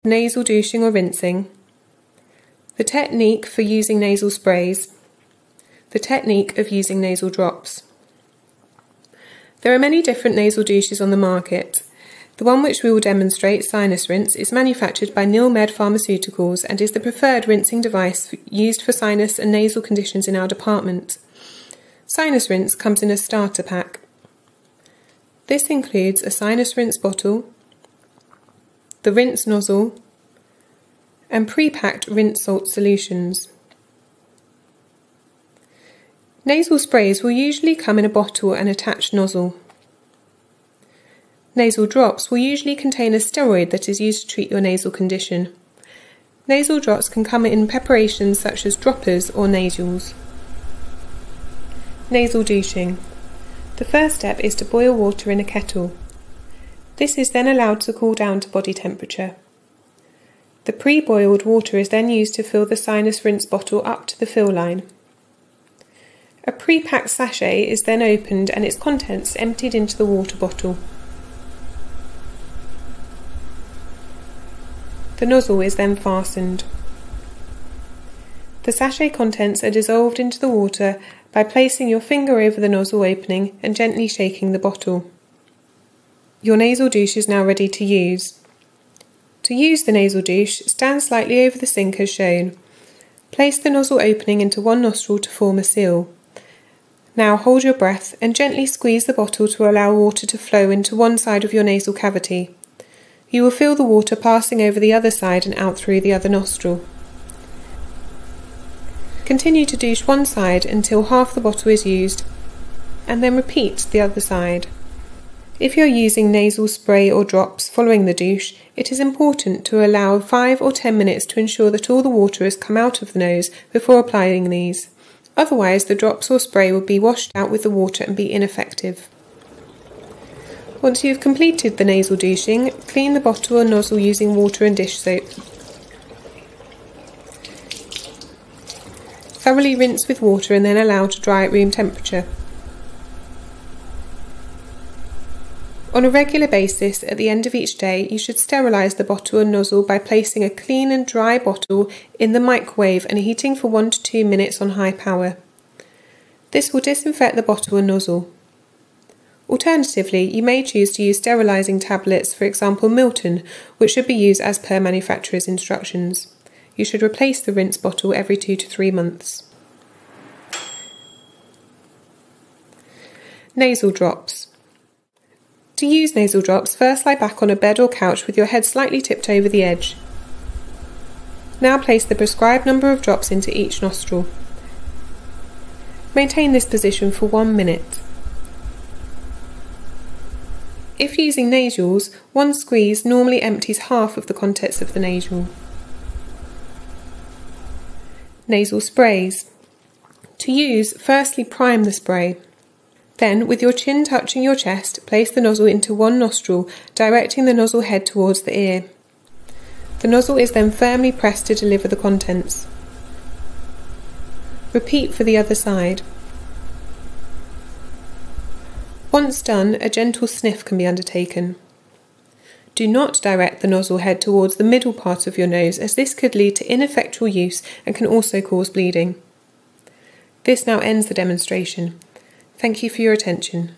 nasal douching or rinsing, the technique for using nasal sprays, the technique of using nasal drops. There are many different nasal douches on the market. The one which we will demonstrate, Sinus Rinse, is manufactured by Med Pharmaceuticals and is the preferred rinsing device used for sinus and nasal conditions in our department. Sinus Rinse comes in a starter pack. This includes a Sinus Rinse bottle, the rinse nozzle, and pre-packed rinse salt solutions. Nasal sprays will usually come in a bottle and attached nozzle. Nasal drops will usually contain a steroid that is used to treat your nasal condition. Nasal drops can come in preparations such as droppers or nasals. Nasal douching. The first step is to boil water in a kettle. This is then allowed to cool down to body temperature. The pre-boiled water is then used to fill the sinus rinse bottle up to the fill line. A pre-packed sachet is then opened and its contents emptied into the water bottle. The nozzle is then fastened. The sachet contents are dissolved into the water by placing your finger over the nozzle opening and gently shaking the bottle. Your nasal douche is now ready to use. To use the nasal douche, stand slightly over the sink as shown. Place the nozzle opening into one nostril to form a seal. Now hold your breath and gently squeeze the bottle to allow water to flow into one side of your nasal cavity. You will feel the water passing over the other side and out through the other nostril. Continue to douche one side until half the bottle is used, and then repeat the other side. If you're using nasal spray or drops following the douche, it is important to allow 5 or 10 minutes to ensure that all the water has come out of the nose before applying these. Otherwise, the drops or spray will be washed out with the water and be ineffective. Once you have completed the nasal douching, clean the bottle or nozzle using water and dish soap. Thoroughly rinse with water and then allow to dry at room temperature. On a regular basis, at the end of each day, you should sterilise the bottle and nozzle by placing a clean and dry bottle in the microwave and heating for 1 to 2 minutes on high power. This will disinfect the bottle and nozzle. Alternatively, you may choose to use sterilising tablets, for example Milton, which should be used as per manufacturer's instructions. You should replace the rinse bottle every 2 to 3 months. Nasal drops. To use nasal drops, first lie back on a bed or couch with your head slightly tipped over the edge. Now place the prescribed number of drops into each nostril. Maintain this position for 1 minute. If using nasals, one squeeze normally empties half of the contents of the nasal. Nasal sprays. To use, firstly prime the spray. Then, with your chin touching your chest, place the nozzle into one nostril, directing the nozzle head towards the ear. The nozzle is then firmly pressed to deliver the contents. Repeat for the other side. Once done, a gentle sniff can be undertaken. Do not direct the nozzle head towards the middle part of your nose, as this could lead to ineffectual use and can also cause bleeding. This now ends the demonstration. Thank you for your attention.